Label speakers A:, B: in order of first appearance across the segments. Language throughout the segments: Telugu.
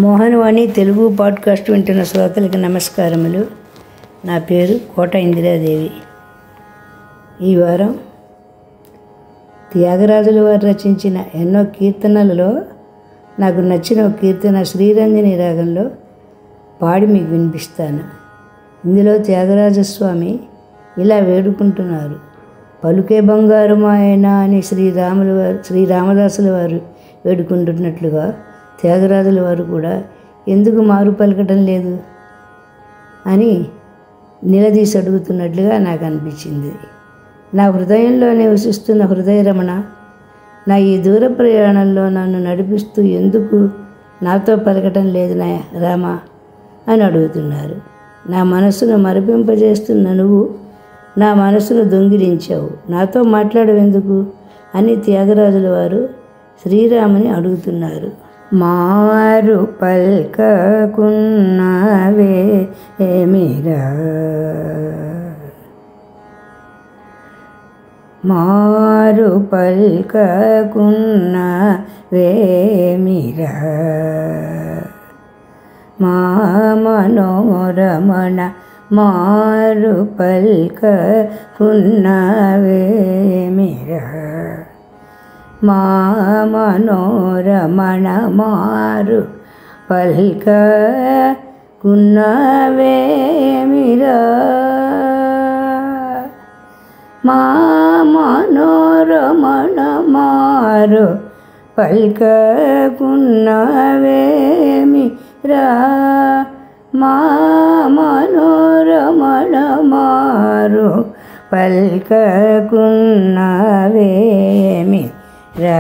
A: మోహనవాణి తెలుగు పాడ్కాస్ట్ వింటున్న శ్రోతలకు నమస్కారములు. నా పేరు కోట ఇందిరాదేవి. ఈ వారం త్యాగరాజుల వారు రచించిన ఎన్నో కీర్తనలలో నాకు నచ్చిన ఒక కీర్తన శ్రీరంజని రాగంలో పాడి మీకు వినిపిస్తాను. ఇందులో త్యాగరాజస్వామి ఇలా వేడుకుంటున్నారు. పలుకే బంగారు మాయన అని శ్రీరామదాసుల వారు వేడుకుంటున్నట్లుగా త్యాగరాజుల వారు కూడా ఎందుకు మారు పలకటం లేదు అని నిలదీసి అడుగుతున్నట్లుగా నాకు అనిపించింది. నా హృదయంలో నివసిస్తున్న హృదయరమణ, నా ఈ దూర ప్రయాణంలో నన్ను నడిపిస్తూ ఎందుకు నాతో పలకటం లేదు నా రామ అని అడుగుతున్నారు. నా మనసును మరిపింపజేస్తున్న నువ్వు నా మనసును దొంగిలించావు, నాతో మాట్లాడవెందుకు అని త్యాగరాజుల వారు శ్రీరాముని అడుగుతున్నారు. మారు పల్కకున్నవే ఏమిరా, మారు పల్కకున్నవేమిరా, మా మనోరమణ మారు పల్కకున్నవేమిరా, మా మనోరమణ మారు పల్కకున్నవేమిరా, మా మనోరమణ మారు పల్కకున్నవేమిరా, మా మనోరమణ మారు పల్కకున్నవేమిరా,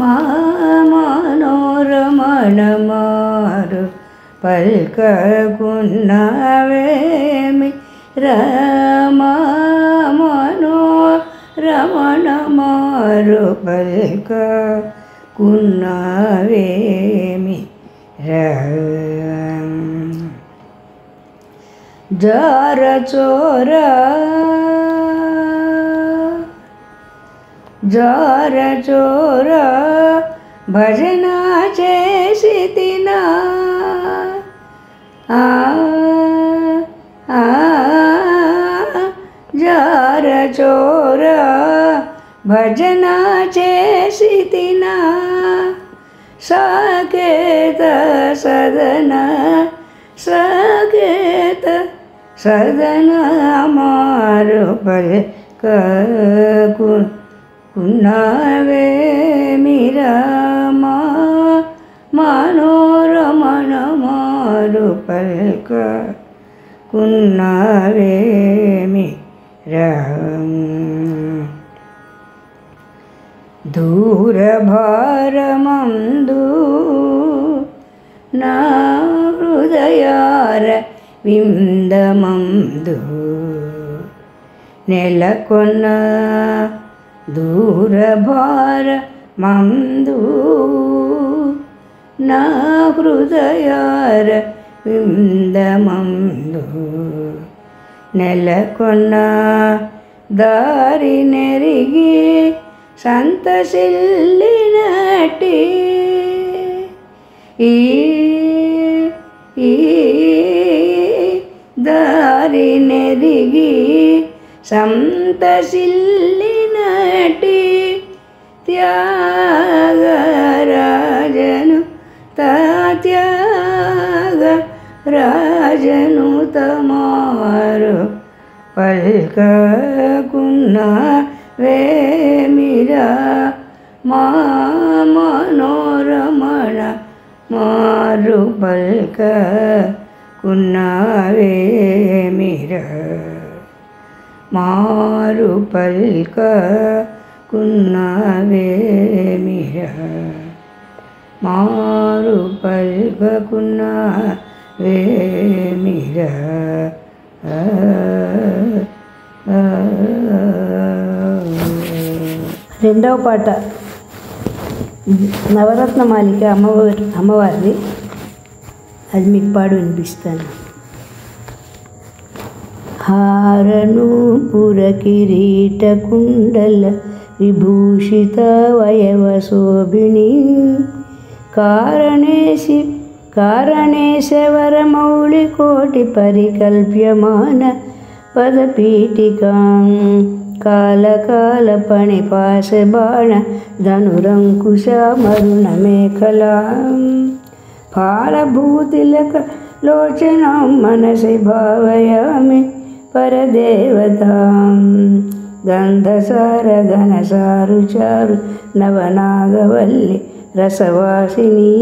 A: మా మనోరమణ మారు పల్కకున్నవేమిరా, మా మనోరమణ మారు పల్కకున్నవేమిరా, జార చోరా జార చోరా భజన చేసి తినా, జార చోరా భజన చేసి తినా, సాకేత సదన సాకేత సదన మారు పల్కకున్నవేమిరా, మా మనోరమణ మారు పల్కకున్నవేమిరా, దూర భారమందు నా హృదయార విందమందు నెలకొన్న దూర భారమందు నా హృదయార విందమందు నెలకొన్న దారి నెరిగి సంతసిల్లినట్టి ఈ దారి నెరిగి సంతసిల్లినట్టి త్యాగరాజను త్యాగరాజను తమారు పల్కకున్నవేమిరా, మా మనోరమణ మారు పల్కకున్నవేమిరా, మారు పల్కకున్నవేమిరా, మారు పల్కకున్నవేమిరా. రెండవ పాట నవరత్నమాలిక అమ్మవారిది. అది మీకు పాడు వినిపిస్తాను. హారను పుర కిరీట కుండల విభూషితవయవశోభిని కారణేశవరమౌళికోటి పరికల్ప్యమాన పదపీఠికాం కాలకాలపణిపాశబాణ ధనురంకుశమరుణమేఖలాం ఫాలభూతిలకలోచనాం మనసి భావయామి పరదేవతాం గంధసార ఘనసారుచారు నవనాగవల్లి రసవాసిని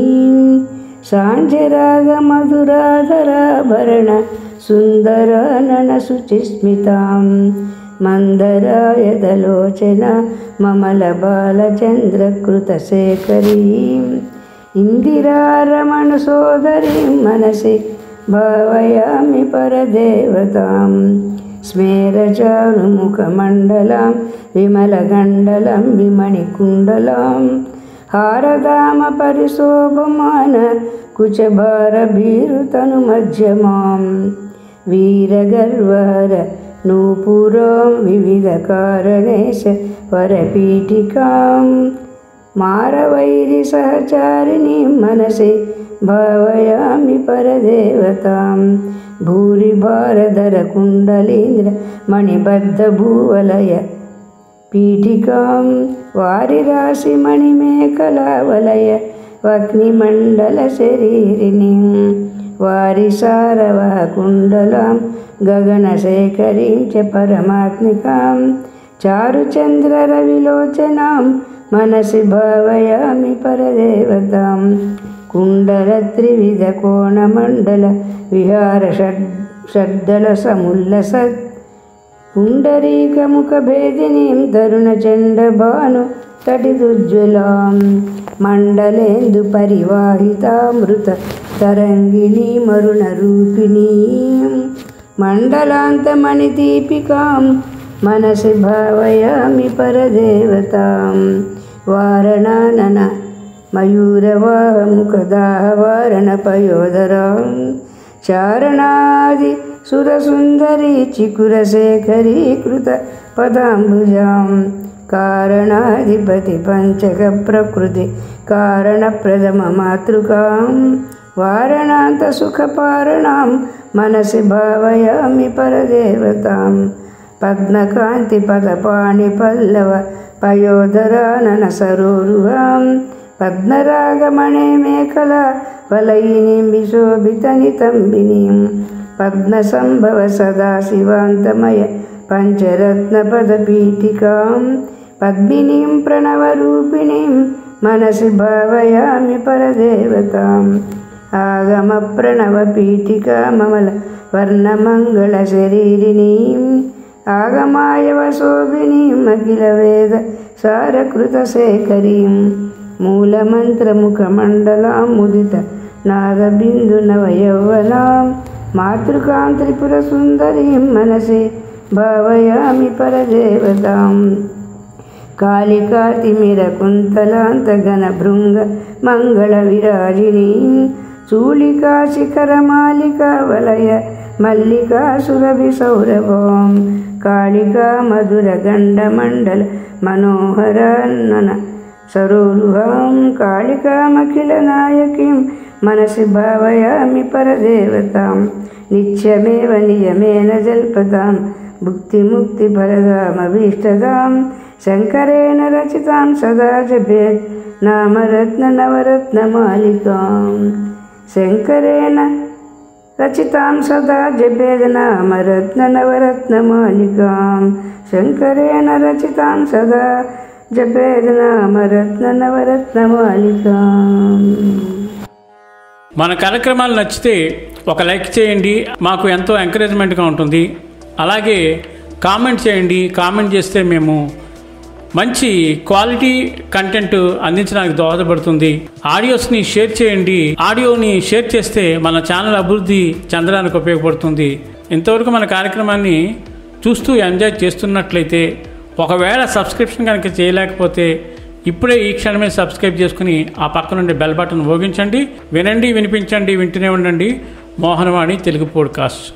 A: సాంజరాగ మధురాధరాభరణ సుందరానన శుచిస్మితాం మందరాయదలోచన మమల బాలచంద్రకృతశేఖరీం ఇందిరారమణ సోదరీం మనసి భావయామి పరదేవతాం స్మేరచారుముఖమండలాం విమలగండలం విమణికుండలాం హారదామ పరిశోభమాన కుచభారభీరుతను మధ్యమాం వీరగర్వహర నూపురాం వివిధ కారణేశ వరపీఠికాం మారవైరి సహచారిణి మనసి భావయామి పరదేవతాం భూరిభారధర కుండలీంద్ర మణిబద్ధ భూవలయ పీఠికాం వారిరాశి మణిమేఖలావలయ వగ్నిమండల శరీరిణి వారిసారవః కుండలాం గగనశేఖరీం చ పరమాత్మికాం చారుచంద్రరవిలోచనాం మనసి భావయామి పరదేవతాం కుండలత్రివిధ కోణమండల విహార షడ్దల సముల్లసత్ పుండరీకముఖభేదినీం తరుణచండభాను తటిదుజ్వలాం మండలేందు పరివాహితామృత తరంగిణీ మరుణరూపిణీం మండలాంతమణిదీపికాం మనసి భావయామి పరదేవతాం వారణానన మయూరవాహముఖదాహవారణపయోధరాం చారణాది సురసుందరీ చికురశేఖరీకృత పదాంబుజాం కారణాధిపతి పంచక ప్రకృతి కారణప్రథమ మాతృకాం వారణాంత సుఖపారణాం మనసి భావయామి పరదేవతాం పద్మకాంతి పదపాణి పల్లవ పయోధరానన సరోరుహాం పద్మరాగమణే మేఖల వలయినీం విశోభితనితంబినీం పద్మసంభవ సదాశివాంతమయ పంచరత్నపదపీఠికాం పద్మినీం ప్రణవరూపిణీం మనసి భావయామి పరదేవతాం ఆగమ ప్రణవపీఠికా మమల వర్ణమంగళ శరీరిణీం ఆగమాయవశోభినీం అఖిల వేద సారకృతశేఖరీం మూలమంత్రముఖమండలాం ముదిత నాదబిందునవయౌవనాం మాతృకాం త్రిపురసుందరీం మనసి భావయామి పరదేవతాం కాళికాతిమిరకుంతలాంతగణభృంగ మంగళ విరాజినీం చూళికా శిఖరమాలికా వలయ మల్లికా సురభిసౌరభాం కాళికా మధుర గండమండల మనోహరాన్నన సరోరుహాం కాళికామఖిల నాయకీం మనసి భావయామి పరదేవతాం నిత్యమేవ నియమేన జల్పతాం భుక్తిముక్తిఫలదామభీష్టదాం శంకరేణ రచితాం సదా జపేత్ నామరత్న నవరత్నమాలికాం శంకరేణ రచితాం సదా జపేద్ నామరత్న నవరత్నమాలికాం శంకరేణ రచితాం సదా జపేద్ నామరత్న నవరత్నమాలికాం.
B: మన కార్యక్రమాలు నచ్చితే ఒక లైక్ చేయండి, మాకు ఎంతో ఎంకరేజ్మెంట్గా ఉంటుంది. అలాగే కామెంట్ చేయండి. కామెంట్ చేస్తే మేము మంచి క్వాలిటీ కంటెంట్ అందించడానికి దోహదపడుతుంది. ఆడియోస్ని షేర్ చేయండి. ఆడియోని షేర్ చేస్తే మన ఛానల్ అభివృద్ధి చెందడానికి ఉపయోగపడుతుంది. ఇంతవరకు మన కార్యక్రమాన్ని చూస్తూ ఎంజాయ్ చేస్తున్నట్లయితే, ఒకవేళ సబ్స్క్రిప్షన్ కనుక చేయలేకపోతే ఇప్పుడే ఈ క్షణమే సబ్స్క్రైబ్ చేసుకుని ఆ పక్క నుండి బెల్ బటన్ మోగించండి. వినండి, వినిపించండి, వింటూనే ఉండండి. మోహనవాణి తెలుగు పోడ్కాస్ట్.